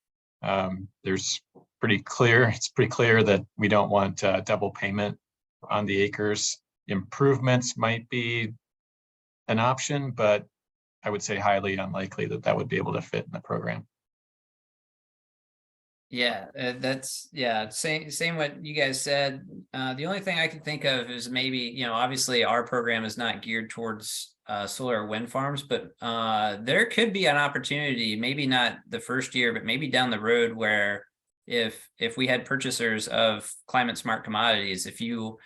There's it's pretty clear that we don't want double payment on the acres. Improvements might be an option, but I would say highly unlikely that would be able to fit in the program. Yeah, same what you guys said. The only thing I can think of is maybe, obviously our program is not geared towards solar or wind farms, but there could be an opportunity, maybe not the first year, but maybe down the road where if we had purchasers of climate smart commodities, you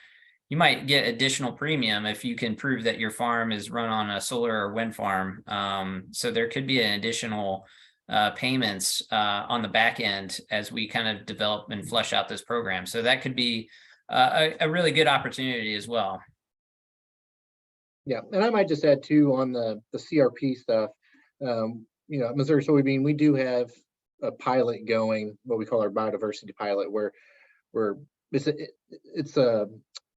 might get additional premium if you can prove that your farm is run on a solar or wind farm. So there could be an additional payments on the back end as we kind of develop and flesh out this program. So that could be a really good opportunity as well. Yeah, and I might just add too on the CRP stuff. Missouri Soybean, we do have a pilot going, what we call our biodiversity pilot, where it's a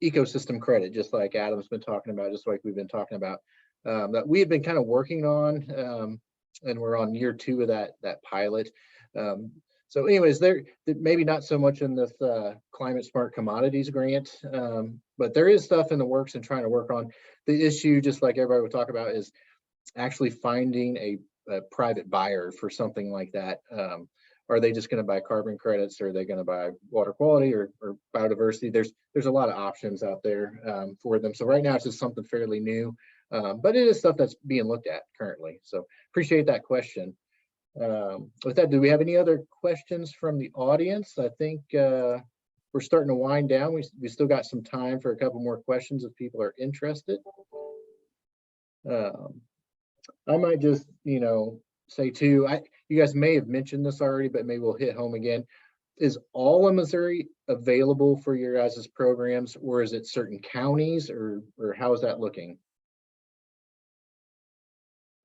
ecosystem credit, just like Adam's been talking about, just like we've been talking about, that we have been kind of working on. And we're on year 2 of that pilot. So anyways, there maybe not so much in this climate smart commodities grant, but there is stuff in the works and trying to work on. The issue, just like everybody would talk about, is actually finding a private buyer for something like that. Are they just going to buy carbon credits, or are they going to buy water quality or biodiversity? There's a lot of options out there for them. So right now it's just something fairly new. But it is stuff that's being looked at currently. So appreciate that question. With that, do we have any other questions from the audience? I think we're starting to wind down. We still got some time for a couple more questions if people are interested. I might just, say too, you guys may have mentioned this already, but maybe we'll hit home again. Is all of Missouri available for your guys' programs, or is it certain counties, or how is that looking?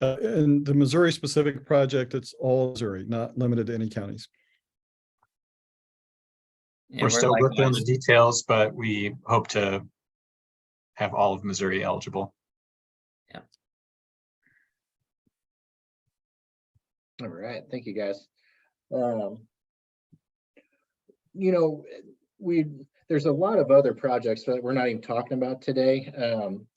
In the Missouri specific project, it's all Missouri, not limited to any counties. Yeah, we're still working on the details, but we hope to have all of Missouri eligible. Yeah. All right, thank you guys. There's a lot of other projects that we're not even talking about today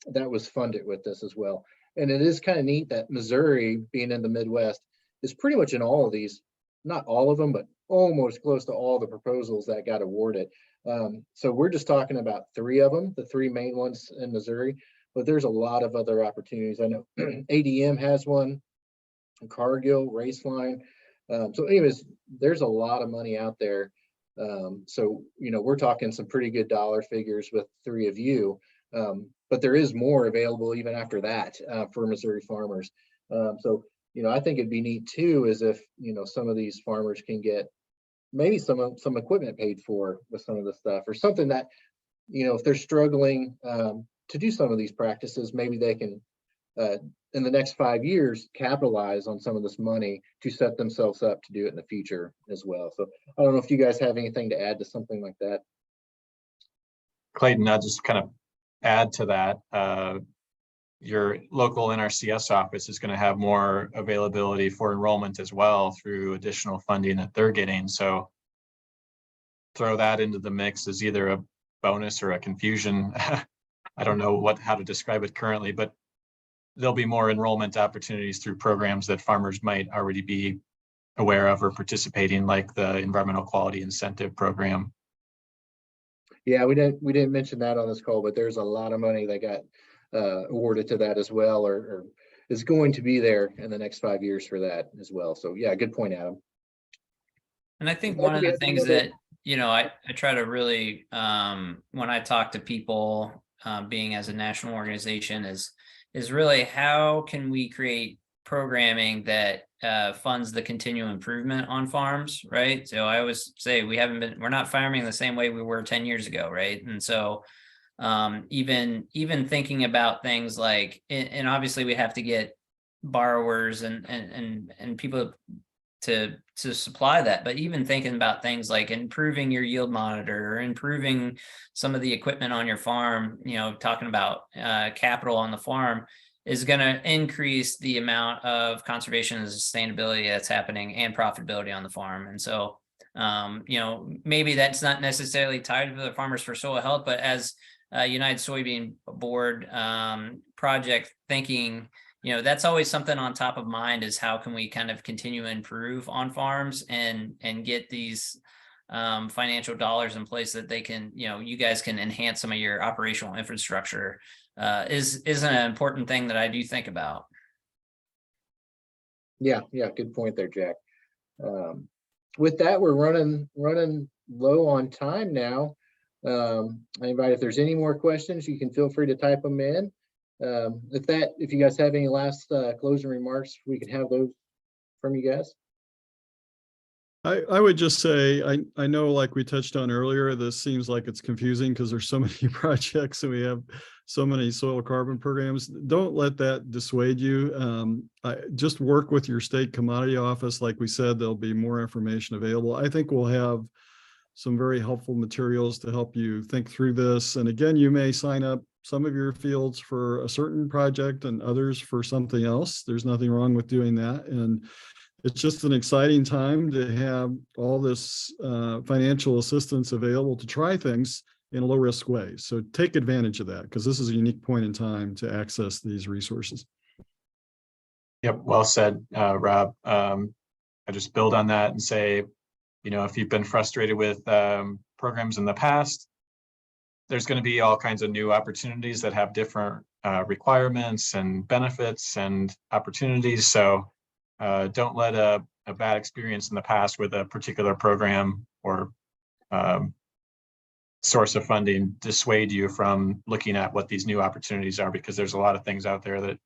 that was funded with this as well. And it is kind of neat that Missouri, being in the Midwest, is pretty much in all of these, not all of them, but almost close to all the proposals that got awarded. So we're just talking about 3 of them, the 3 main ones in Missouri, but there's a lot of other opportunities. I know ADM has one, Cargill, Raceline, So anyways, there's a lot of money out there. So, we're talking some pretty good dollar figures with 3 of you. But there is more available even after that for Missouri farmers. So, I think it'd be neat too, is if, some of these farmers can get maybe some equipment paid for with some of the stuff, or something that, if they're struggling to do some of these practices, maybe they can, in the next 5 years, capitalize on some of this money to set themselves up to do it in the future as well. So I don't know if you guys have anything to add to something like that. Clayton, I'll just kind of add to that. Your local NRCS office is going to have more availability for enrollment as well through additional funding that they're getting. So throw that into the mix as either a bonus or a confusion. I don't know how to describe it currently, but there'll be more enrollment opportunities through programs that farmers might already be aware of or participating, like the Environmental Quality Incentive Program. Yeah, we didn't mention that on this call, but there's a lot of money that got awarded to that as well, or is going to be there in the next 5 years for that as well. So yeah, good point, Adam. And I think one of the things that, I try to really, when I talk to people, being as a national organization, is really how can we create programming that funds the continual improvement on farms, right? So I always say we're not farming the same way we were 10 years ago, right? And so even thinking about things like, and obviously we have to get borrowers and people to supply that, but even thinking about things like improving your yield monitor or improving some of the equipment on your farm, talking about capital on the farm, is going to increase the amount of conservation and sustainability that's happening and profitability on the farm. And so, maybe that's not necessarily tied to the Farmers for Soil Health, but as United Soybean Board project thinking, that's always something on top of mind, is how can we kind of continue to improve on farms and get these financial dollars in place that they can, you guys can enhance some of your operational infrastructure, is an important thing that I do think about. Yeah, good point there, Jack. With that, we're running low on time now. Anybody, if there's any more questions, you can feel free to type them in. If you guys have any last closing remarks, we can have those from you guys. I would just say, I know, like we touched on earlier, this seems like it's confusing because there's so many projects and we have so many soil carbon programs. Don't let that dissuade you. Just work with your state commodity office. Like we said, there'll be more information available. I think we'll have some very helpful materials to help you think through this. And again, you may sign up some of your fields for a certain project and others for something else. There's nothing wrong with doing that. And it's just an exciting time to have all this financial assistance available to try things in a low risk way. So take advantage of that, because this is a unique point in time to access these resources. Yep, well said, Rob. I just build on that and say, if you've been frustrated with programs in the past, there's going to be all kinds of new opportunities that have different requirements and benefits and opportunities. So don't let a bad experience in the past with a particular program or source of funding dissuade you from looking at what these new opportunities are, because there's a lot of things out there that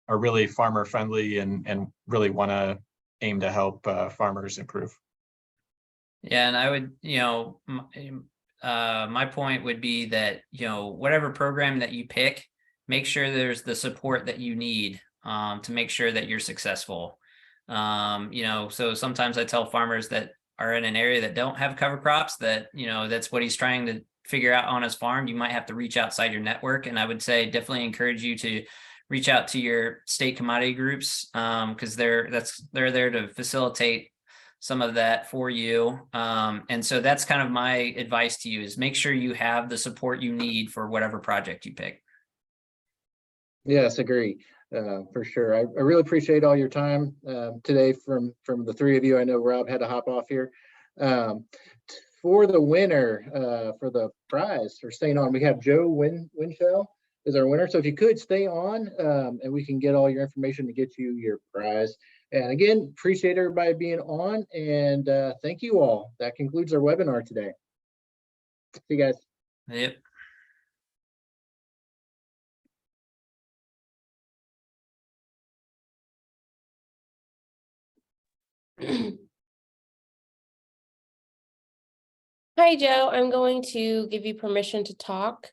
are really farmer friendly and really want to aim to help farmers improve. Yeah, and I would, my point would be that, whatever program that you pick, make sure there's the support that you need to make sure that you're successful. So sometimes I tell farmers that are in an area that don't have cover crops that, that's what he's trying to figure out on his farm. You might have to reach outside your network. And I would say definitely encourage you to reach out to your state commodity groups, because they're there to facilitate some of that for you. And so that's kind of my advice to you, is make sure you have the support you need for whatever project you pick. Yes, agree. For sure. I really appreciate all your time today from the 3 of you. I know Rob had to hop off here. For the winner, for the prize for staying on, we have Joe Winchell is our winner. So if you could stay on, and we can get all your information to get you your prize. And again, appreciate everybody being on, and thank you all. That concludes our webinar today. See you guys. Yep. Hi, Joe. I'm going to give you permission to talk.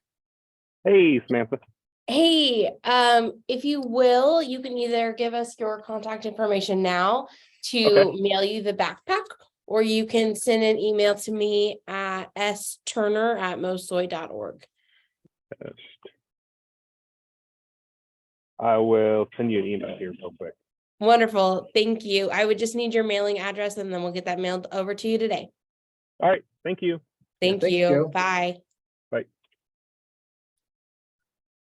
Hey, Samantha. Hey, if you will, you can either give us your contact information now to Okay. mail you the backpack, or you can send an email to me at sturner@mosoy.org. I will send you an email here real quick. Wonderful. Thank you. I would just need your mailing address and then we'll get that mailed over to you today. All right. Thank you. Thank thanks, you. Joe. Bye.